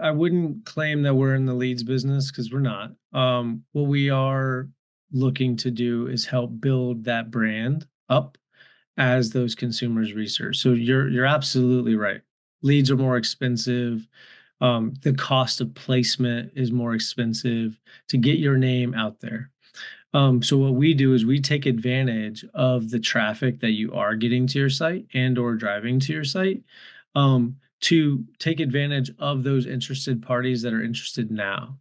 I wouldn't claim that we're in the leads business because we're not. What we are looking to do is help build that brand up as those consumers research. So you're absolutely right. Leads are more expensive. The cost of placement is more expensive to get your name out there. So what we do is we take advantage of the traffic that you are getting to your site and or driving to your site, to take advantage of those interested parties that are interested now.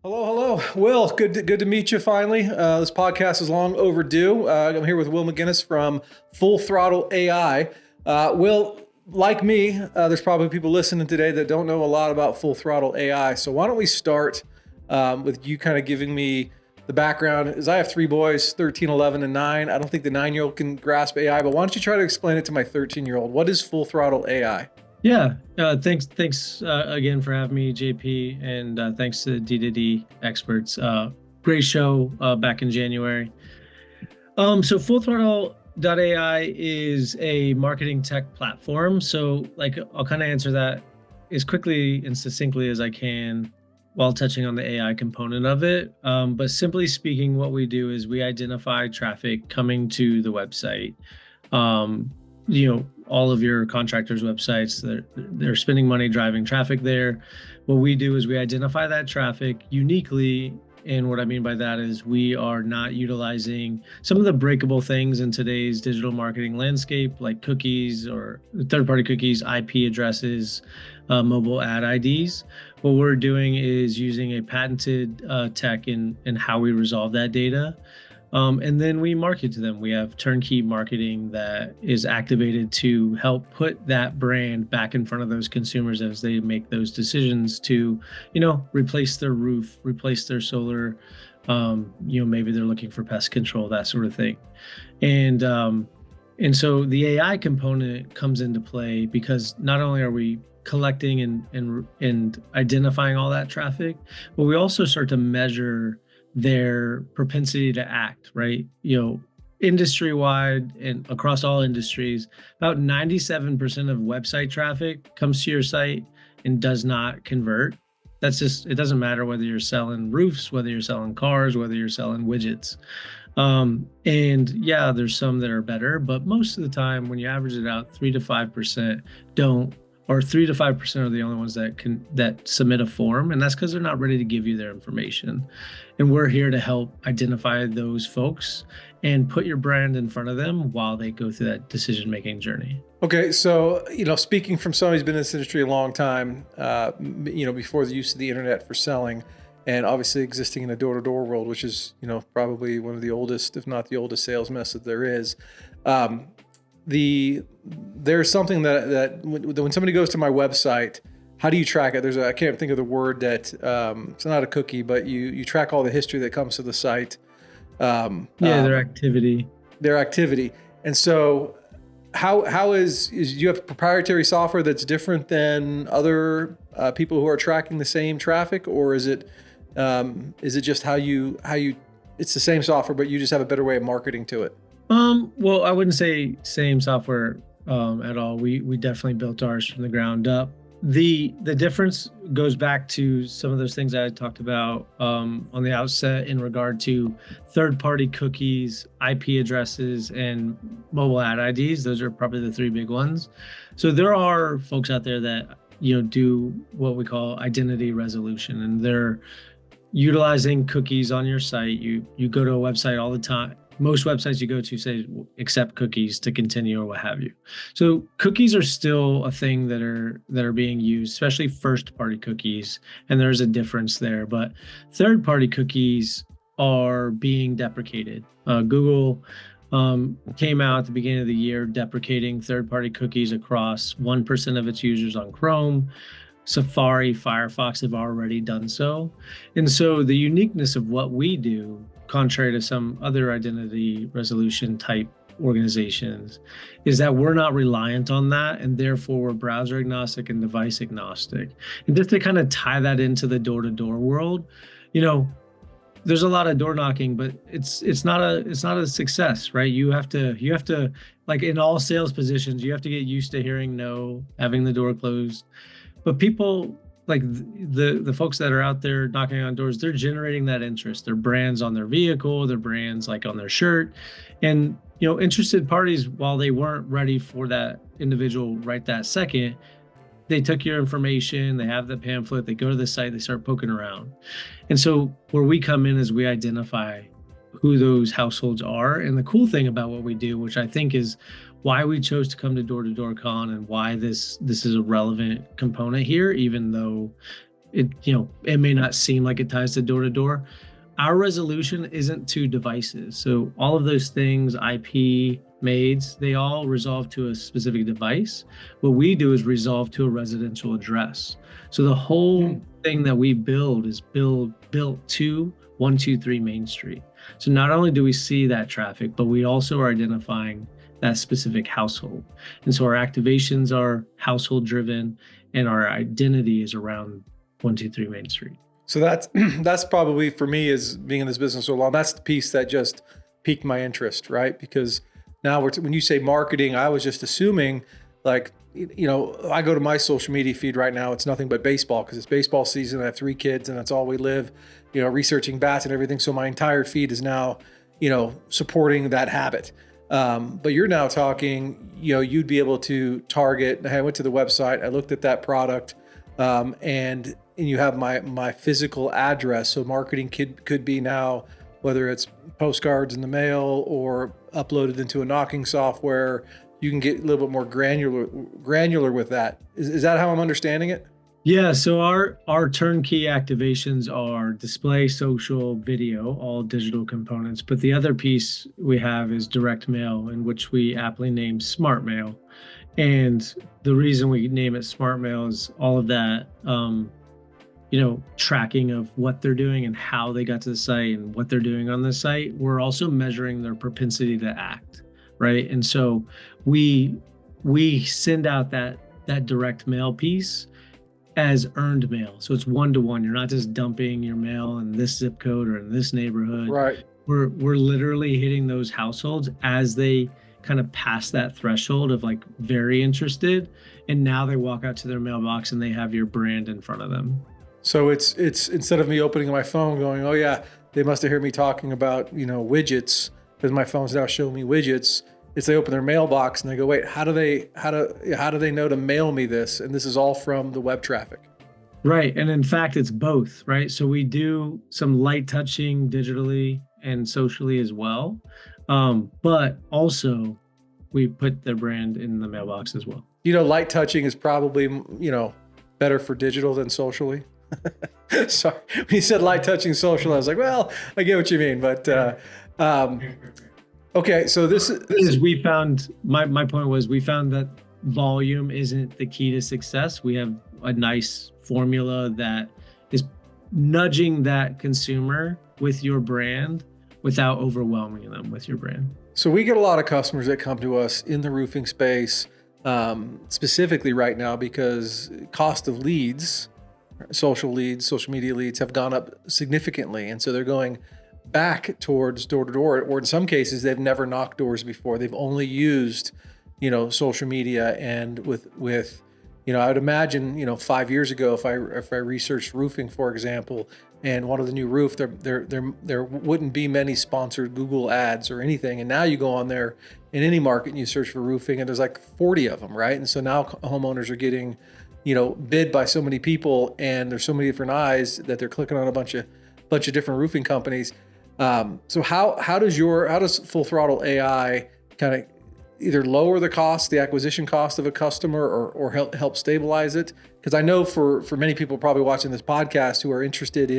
Hello. Will, good to meet you finally. This podcast is long overdue. I'm here with Will McGinnis from Throttle AI. Will, like me, there's probably people listening today that don't know a lot about Throttle AI. So why don't we start with you kind of giving me the background, as I have three boys, 13, 11, and 9. I don't think the 9-year-old can grasp AI, but why don't you try to explain it to my 13-year-old? What is Throttle AI? Yeah, thanks again for having me, JP, and thanks to D2D experts. Great show back in January. So Full Throttle AI is a marketing tech platform. So I'll kind of answer that as quickly and succinctly as I can while touching on the AI component of it. But simply speaking, what we do is we identify traffic coming to the website. All of your contractors' websites, they're spending money driving traffic there. What we do is we identify that traffic uniquely. And what I mean by that is we are not utilizing some of the breakable things in today's digital marketing landscape, like cookies or third-party cookies, IP addresses, mobile ad IDs. What we're doing is using a patented tech in how we resolve that data. And then we market to them. We have turnkey marketing that is activated to help put that brand back in front of those consumers as they make those decisions to, replace their roof, replace their solar. Maybe they're looking for pest control, that sort of thing. And so the AI component comes into play because not only are we collecting and identifying all that traffic, but we also start to measure their propensity to act, right? Industry-wide and across all industries, about 97% of website traffic comes to your site and does not convert. It doesn't matter whether you're selling roofs, whether you're selling cars, whether you're selling widgets. And yeah, there's some that are better, but most of the time when you average it out, 3 to 5% don't, or 3 to 5% are the only ones that submit a form. And that's because they're not ready to give you their information. And we're here to help identify those folks and put your brand in front of them while they go through that decision-making journey. Okay. So, speaking from somebody who's been in this industry a long time, before the use of the internet for selling, and obviously existing in a door-to-door world, which is, probably one of the oldest, if not the oldest sales method there is. There's something that when somebody goes to my website, how do you track it? I can't think of the word that, it's not a cookie, but you track all the history that comes to the site. Their activity. And so how is you have proprietary software that's different than other people who are tracking the same traffic, or is it just how you it's the same software, but you just have a better way of marketing to it? Well, I wouldn't say same software at all. We definitely built ours from the ground up. The difference goes back to some of those things I talked about on the outset in regard to third-party cookies, IP addresses, and mobile ad IDs. Those are probably the three big ones. So there are folks out there that do what we call identity resolution, and they're utilizing cookies on your site. You go to a website all the time. Most websites you go to say accept cookies to continue or what have you. So cookies are still a thing that are being used, especially first-party cookies, and there's a difference there. But third-party cookies are being deprecated. Google came out at the beginning of the year deprecating third-party cookies across 1% of its users on Chrome. Safari, Firefox have already done so. And so the uniqueness of what we do, contrary to some other identity resolution type organizations, is that we're not reliant on that, and therefore we're browser agnostic and device agnostic. And just to kind of tie that into the door-to-door world, there's a lot of door knocking, but it's not a success, right? You have to like in all sales positions, you have to get used to hearing no, having the door closed. But people like the folks that are out there knocking on doors, they're generating that interest. Their brands on their vehicle, their brands like on their shirt, and interested parties, while they weren't ready for that individual right that second, they took your information, they have the pamphlet, they go to the site, they start poking around. And so where we come in is we identify who those households are. And the cool thing about what we do, which I think is why we chose to come to Door Con and why this is a relevant component here, even though it may not seem like it ties to door. Our resolution isn't to devices. So all of those things, IP, maids, they all resolve to a specific device. What we do is resolve to a residential address. So the whole thing that we build is built to 123 Main Street. So not only do we see that traffic, but we also are identifying that specific household. And so our activations are household driven and our identity is around 123 Main Street. So that's probably, for me, as being in this business so long, that's the piece that just piqued my interest, right? Because now when you say marketing, I was just assuming like, I go to my social media feed right now, it's nothing but baseball because it's baseball season. I have 3 kids and that's all we live, researching bats and everything. So my entire feed is now, supporting that habit. But you're now talking, you'd be able to target. I went to the website, I looked at that product, and you have my physical address. So marketing could be now, whether it's postcards in the mail or uploaded into a knocking software, you can get a little bit more granular with that. Is that how I'm understanding it? Yeah. So our turnkey activations are display, social, video, all digital components. But the other piece we have is direct mail, in which we aptly name Smart Mail. And the reason we name it Smart Mail is all of that, tracking of what they're doing and how they got to the site and what they're doing on the site. We're also measuring their propensity to act, right? And so we send out that direct mail piece as earned mail. So it's 1-to-1. You're not just dumping your mail in this zip code or in this neighborhood. Right. We're literally hitting those households as they kind of pass that threshold of like very interested. And now they walk out to their mailbox and they have your brand in front of them. So it's instead of me opening my phone going, oh yeah, they must have heard me talking about, widgets, because my phone's now showing me widgets. It's they open their mailbox and they go, wait, how do they know to mail me this? And this is all from the web traffic. Right. And in fact, it's both, right? So we do some light touching digitally and socially as well. But also we put their brand in the mailbox as well. Light touching is probably, better for digital than socially. Sorry, when you said light touching social, I was like, well, I get what you mean, but okay. So this is we found my point was we found that volume isn't the key to success. We have a nice formula that is nudging that consumer with your brand without overwhelming them with your brand. So we get a lot of customers that come to us in the roofing space, specifically right now because cost of leads, social media leads have gone up significantly. And so they're going back towards door to door, or in some cases, they've never knocked doors before. They've only used, social media. And with I would imagine, 5 years ago, if I researched roofing, for example, and wanted a new roof, there wouldn't be many sponsored Google ads or anything. And now you go on there in any market and you search for roofing and there's like 40 of them, right? And so now homeowners are getting, bid by so many people and there's so many different eyes that they're clicking on a bunch of different roofing companies. So how does Full Throttle AI kind of either lower the acquisition cost of a customer or help stabilize it? Because I know for many people probably watching this podcast who are interested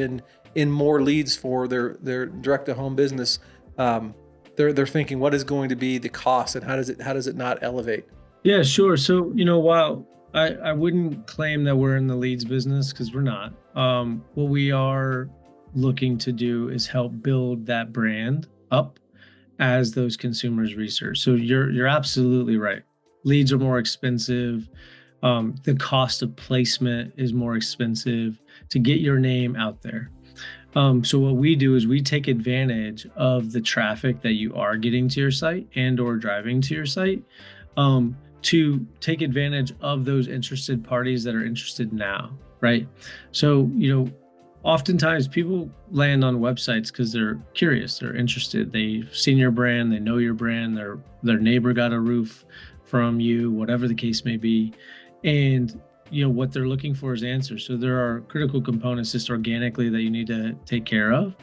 in more leads for their direct to home business, they're thinking, what is going to be the cost and how does it not elevate? Yeah, sure. So, while I wouldn't claim that we're in the leads business because we're not, what we are looking to do is help build that brand up as those consumers research. So you're absolutely right. Leads are more expensive. The cost of placement is more expensive to get your name out there. So what we do is we take advantage of the traffic that you are getting to your site and or driving to your site, to take advantage of those interested parties that are interested now, right? So, oftentimes people land on websites because they're curious, they're interested, they've seen your brand, they know your brand, their neighbor got a roof from you, whatever the case may be. And what they're looking for is answers. So there are critical components just organically that you need to take care of.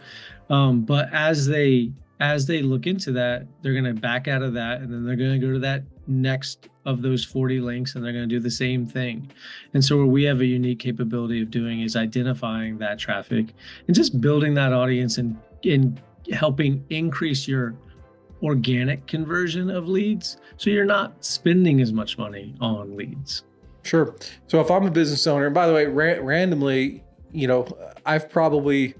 But as they look into that, they're going to back out of that, and then they're going to go to that next of those 40 links, and they're going to do the same thing. And so what we have a unique capability of doing is identifying that traffic and just building that audience and helping increase your organic conversion of leads, so you're not spending as much money on leads. Sure. So if I'm a business owner, and by the way, randomly, I've probably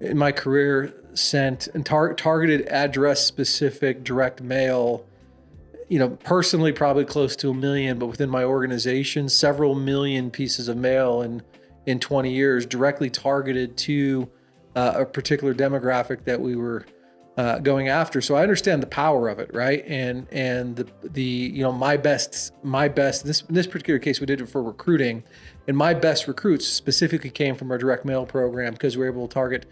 in my career sent and targeted address specific direct mail, personally probably close to 1 million, but within my organization, several million pieces of mail in 20 years directly targeted to a particular demographic that we were going after. So I understand the power of it, right? And my best, in this particular case, we did it for recruiting, and my best recruits specifically came from our direct mail program because we were able to target,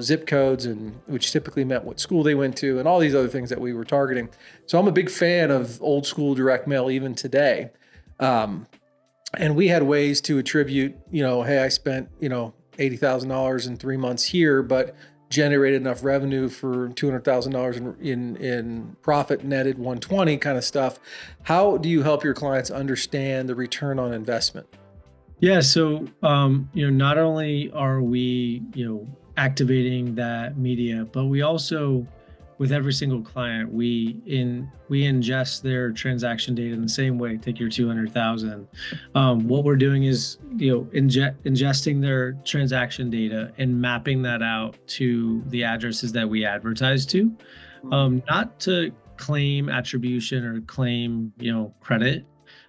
zip codes, and which typically meant what school they went to and all these other things that we were targeting. So I'm a big fan of old school direct mail even today. And we had ways to attribute, hey, I spent, $80,000 in 3 months here, but generated enough revenue for $200,000 in profit, netted 120 kind of stuff. How do you help your clients understand the return on investment? Yeah. So, not only are we, activating that media, but we also, with every single client, we ingest their transaction data in the same way. Take your 200,000. What we're doing is, ingesting their transaction data and mapping that out to the addresses that we advertise to, not to claim attribution or claim, credit.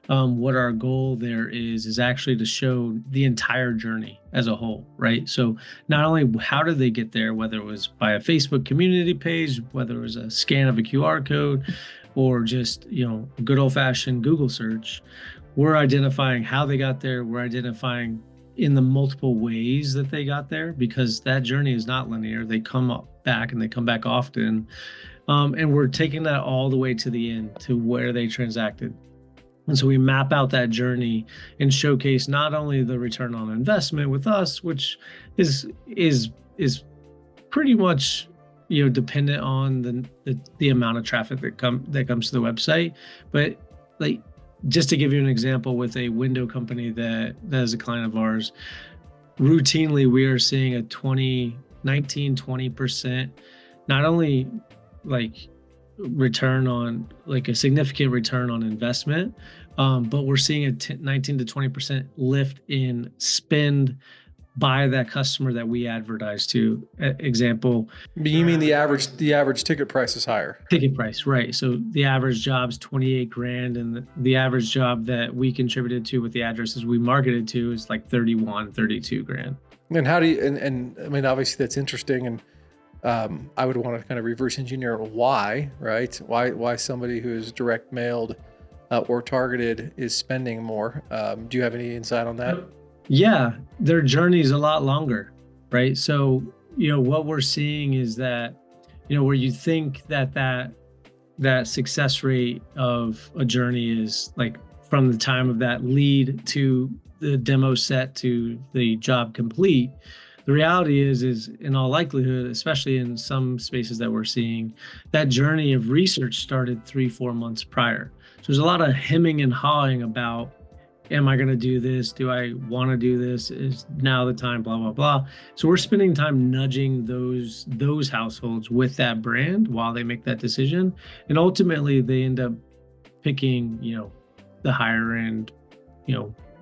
What our goal there is actually to show the entire journey as a whole, right? So not only how did they get there, whether it was by a Facebook community page, whether it was a scan of a QR code, or just, good old fashioned Google search, we're identifying how they got there. We're identifying in the multiple ways that they got there, because that journey is not linear. They come back and they come back often. And we're taking that all the way to the end, to where they transacted. And so we map out that journey and showcase not only the return on investment with us, which is pretty much, dependent on the amount of traffic that comes to the website, but like, just to give you an example, with a window company that is a client of ours, routinely we are seeing a 20%, not only like return on, like a significant return on investment, but we're seeing a 19 to 20% lift in spend by that customer that we advertise to. Example. You mean the average ticket price is higher? Ticket price, right. So the average job's 28 grand, and the average job that we contributed to with the addresses we marketed to is like 31, 32 grand. And how do you, and I mean, obviously that's interesting. And I would want to kind of reverse engineer why, right? Why somebody who is direct mailed or targeted is spending more. Do you have any insight on that? Yeah, their journey is a lot longer, right? So, what we're seeing is that, where you think that success rate of a journey is like from the time of that lead to the demo set to the job complete, the reality is in all likelihood, especially in some spaces that we're seeing, that journey of research started 3-4 months prior. So there's a lot of hemming and hawing about, am I going to do this? Do I want to do this? Is now the time? Blah, blah, blah. So we're spending time nudging those households with that brand while they make that decision. And ultimately they end up picking, the higher end,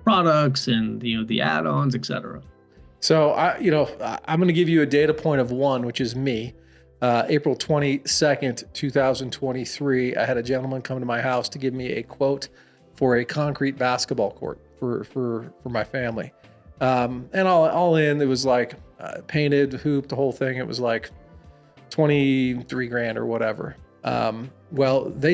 products and, the add-ons, et cetera. So I'm going to give you a data point of one, which is me. April 22nd, 2023, I had a gentleman come to my house to give me a quote for a concrete basketball court for my family. And all in, it was like painted, hooped, the whole thing. It was like 23 grand or whatever. Well, they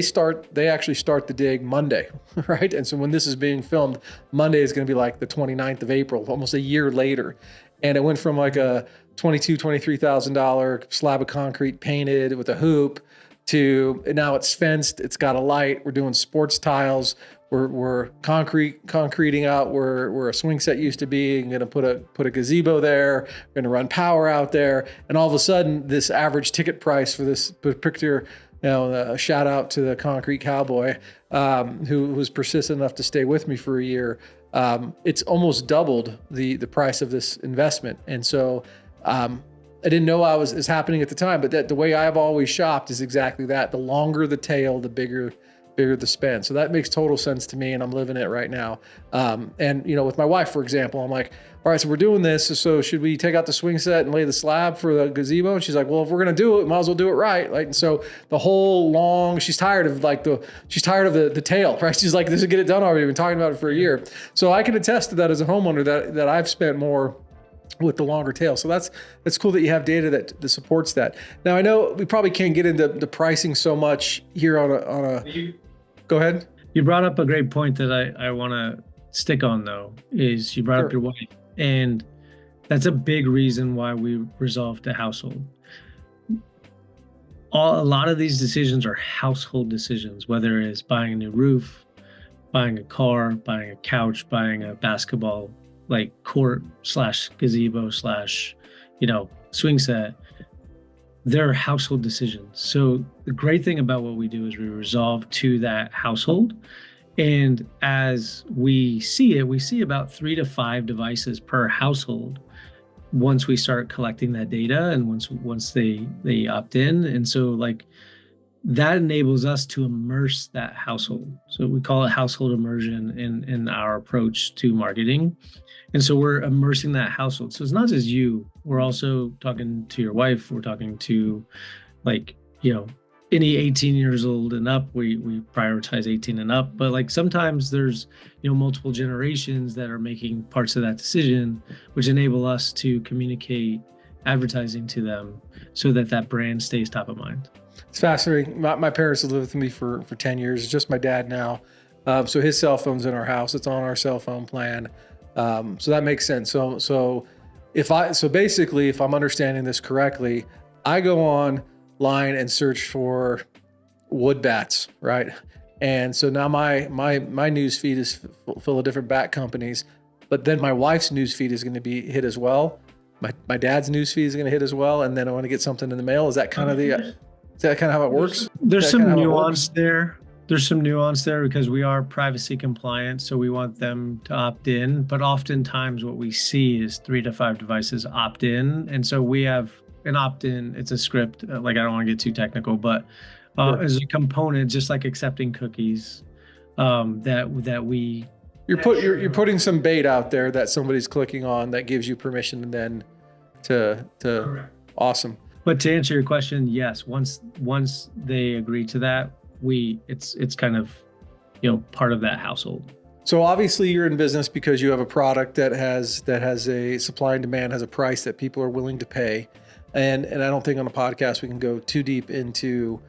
actually start the dig Monday, right? And so when this is being filmed, Monday is going to be like the 29th of April, almost a year later. And it went from like a $23,000 slab of concrete painted with a hoop to now it's fenced. It's got a light. We're doing sports tiles. We're concreting out where a swing set used to be. I'm going to put a gazebo there. We're going to run power out there. And all of a sudden, this average ticket price for this particular, a shout out to the concrete cowboy who was persistent enough to stay with me for a year. It's almost doubled the price of this investment. And so I didn't know I was happening at the time, but the way I've always shopped is exactly that. The longer the tail, the bigger the spend. So that makes total sense to me, and I'm living it right now. And with my wife, for example, I'm like, all right, so we're doing this. So should we take out the swing set and lay the slab for the gazebo? And she's like, well, if we're going to do it, might as well do it right. Like, and so the whole she's tired of the tail, right? She's like, this is get it done already. We've been talking about it for a year. So I can attest to that as a homeowner that I've spent more with the longer tail. So that's cool that you have data that supports that. Now I know we probably can't get into the pricing so much here on a go ahead. You brought up a great point that I want to stick on though, is you brought up your wife, and that's a big reason why we resolved a household. A lot of these decisions are household decisions, whether it's buying a new roof, buying a car, buying a couch, buying a basketball like court / gazebo / swing set. They're household decisions. So the great thing about what we do is we resolve to that household. And as we see about 3 to 5 devices per household once we start collecting that data and once they opt in. And so like that enables us to immerse that household. So we call it household immersion in our approach to marketing. And so we're immersing that household. So it's not just you. We're also talking to your wife. We're talking to any 18 years old and up. We prioritize 18 and up. But like sometimes there's, multiple generations that are making parts of that decision, which enable us to communicate advertising to them so that brand stays top of mind. It's fascinating. My parents have lived with me for 10 years. It's just my dad now. So his cell phone's in our house. It's on our cell phone plan. So that makes sense. So basically, if I'm understanding this correctly, I go online and search for wood bats, right? And so now my news feed is full of different bat companies, but then my wife's news feed is going to be hit as well. My dad's news feed is going to hit as well. And then I want to get something in the mail. Is that kind of how it works? There's some nuance there. There's some nuance there because we are privacy compliant, so we want them to opt in. But oftentimes what we see is 3 to 5 devices opt in. And so we have an opt-in. It's a script. I don't want to get too technical, but sure. As a component, just like accepting cookies, that we... You're putting some bait out there that somebody's clicking on that gives you permission and then to Correct. Awesome. But to answer your question, yes, once they agree to that, it's kind of part of that household. So obviously you're in business because you have a product that has a supply and demand, has a price that people are willing to pay, and I don't think on a podcast we can go too deep into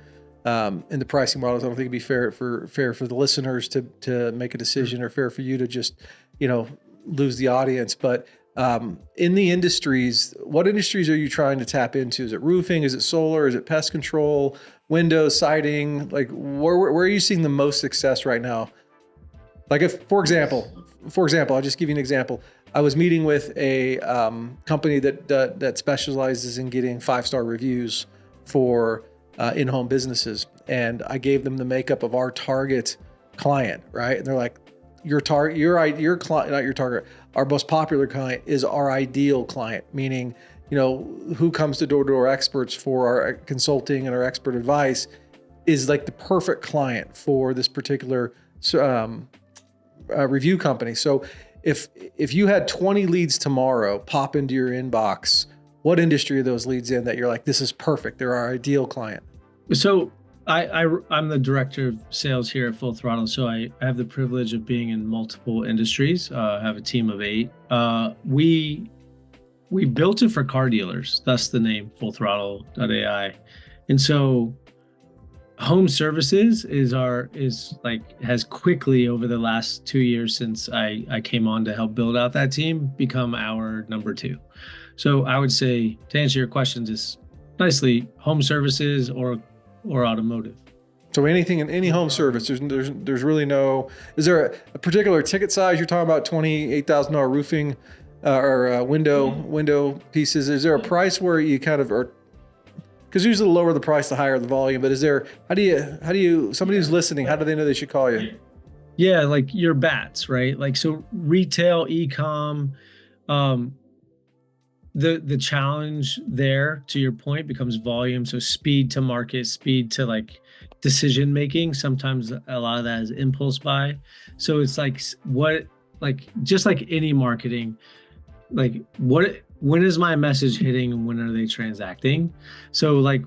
the pricing models. I don't think it'd be fair for the listeners to make a decision or fair for you to just lose the audience. But in the industries, what industries are you trying to tap into? Is it roofing? Is it solar? Is it pest control? Windows, siding? Like where are you seeing the most success right now? Like if, for example, I'll just give you an example. I was meeting with a company that specializes in getting 5-star reviews for in-home businesses, and I gave them the makeup of our target client, right? And they're like, your client, not your target. Our most popular client is our ideal client, meaning, who comes to Door Experts for our consulting and our expert advice is like the perfect client for this particular review company. So if you had 20 leads tomorrow pop into your inbox, what industry are those leads in that you're like, this is perfect, they're our ideal client? So I'm the director of sales here at Full Throttle. So I have the privilege of being in multiple industries. I have a team of 8. We we built it for car dealers, thus the name Throttle AI. And so home services has quickly over the last 2 years since I came on to help build out that team become our number 2. So I would say, to answer your questions, is nicely home services or automotive. So anything in any home service, there's really no. Is there a particular ticket size? You're talking about $28,000 roofing or window pieces. Is there a price where you kind of are? Because usually the lower the price, the higher the volume. But is there? How do you? Somebody who's listening, how do they know they should call you? Yeah, like your bats, right? Like, so retail, e-com. The challenge there, to your point, becomes volume. So speed to market, speed to like decision making. Sometimes a lot of that is impulse buy. So it's like just like any marketing, like when is my message hitting and when are they transacting? So like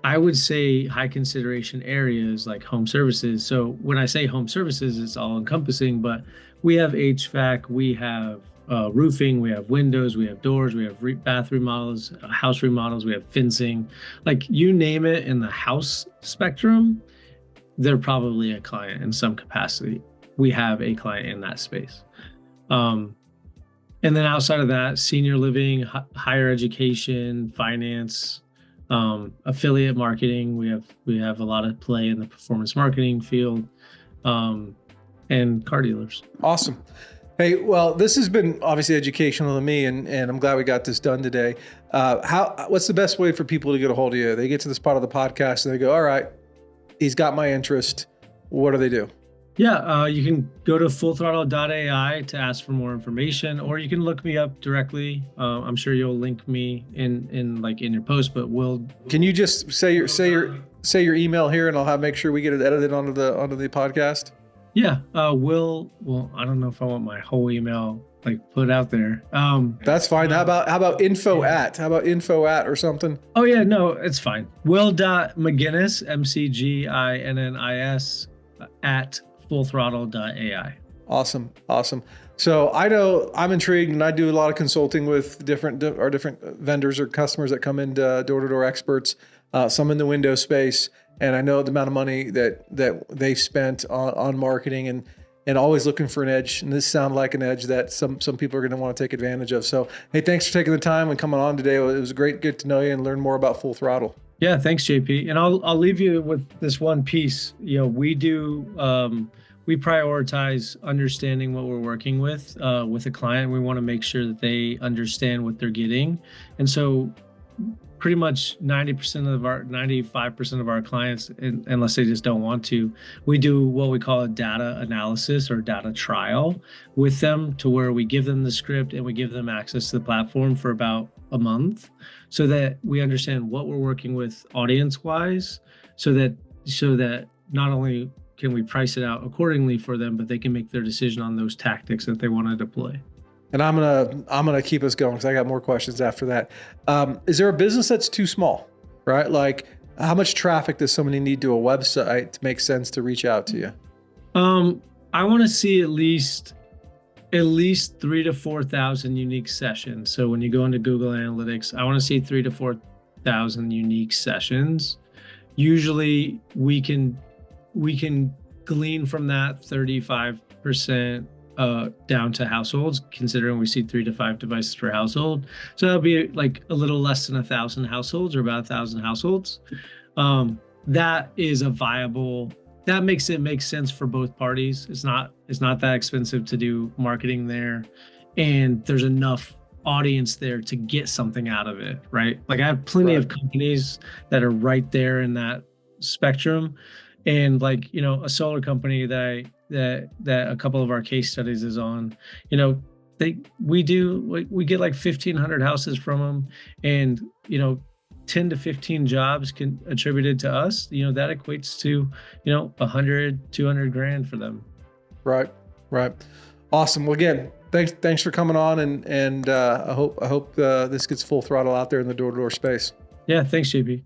I would say high consideration areas like home services. So when I say home services, it's all encompassing, but we have HVAC, we have roofing, we have windows, we have doors, we have bath remodels, house remodels, we have fencing, like you name it in the house spectrum, they're probably a client in some capacity. We have a client in that space. And then outside of that, senior living, higher education, finance, affiliate marketing. We have a lot of play in the performance marketing field, and car dealers. Awesome. Hey, well, this has been obviously educational to me, and I'm glad we got this done today. What's the best way for people to get a hold of you? They get to this part of the podcast and they go, all right, he's got my interest. What do they do? Yeah, you can go to fullthrottle.ai to ask for more information, or you can look me up directly. I'm sure you'll link me in your post, but can you just say your email here, and I'll make sure we get it edited onto the podcast? Yeah, well, I don't know if I want my whole email put out there. That's fine. How about info at or something? Oh yeah, no, it's fine. Will.McGinnis, McGinnis at fullthrottle.ai. Awesome. So I know I'm intrigued, and I do a lot of consulting with different vendors or customers that come into door-to-door experts, some in the window space. And I know the amount of money that they spent on marketing and always looking for an edge. And this sounds like an edge that some people are going to want to take advantage of. So, hey, thanks for taking the time and coming on today. It was great to know you and learn more about Full Throttle. Yeah, thanks, JP. And I'll leave you with this one piece. We prioritize understanding what we're working with a client. We want to make sure that they understand what they're getting. And so pretty much 95% of our clients, unless they just don't want to, we do what we call a data analysis or data trial with them, to where we give them the script and we give them access to the platform for about a month, so that we understand what we're working with audience wise, so that not only can we price it out accordingly for them, but they can make their decision on those tactics that they want to deploy. And I'm gonna keep us going because I got more questions after that. Is there a business that's too small, right? Like, how much traffic does somebody need to a website to make sense to reach out to you? I want to see at least 3,000 to 4,000 unique sessions. So when you go into Google Analytics, I want to see 3,000 to 4,000 unique sessions. Usually we can glean from that 35% down to households, considering we see 3 to 5 devices per household. So that'll be like a little less than 1,000 households, or about 1,000 households. That is that makes it make sense for both parties. It's not that expensive to do marketing there, and there's enough audience there to get something out of it, right? Like, I have plenty of companies that are right there in that spectrum. And a solar company that a couple of our case studies is on, we get like 1,500 houses from them, and 10 to 15 jobs attributed to us. That equates to 100, 200 grand for them. Right. Awesome. Well, again, thanks for coming on, and I hope this gets Full Throttle out there in the door-to-door space. Yeah, thanks, JP.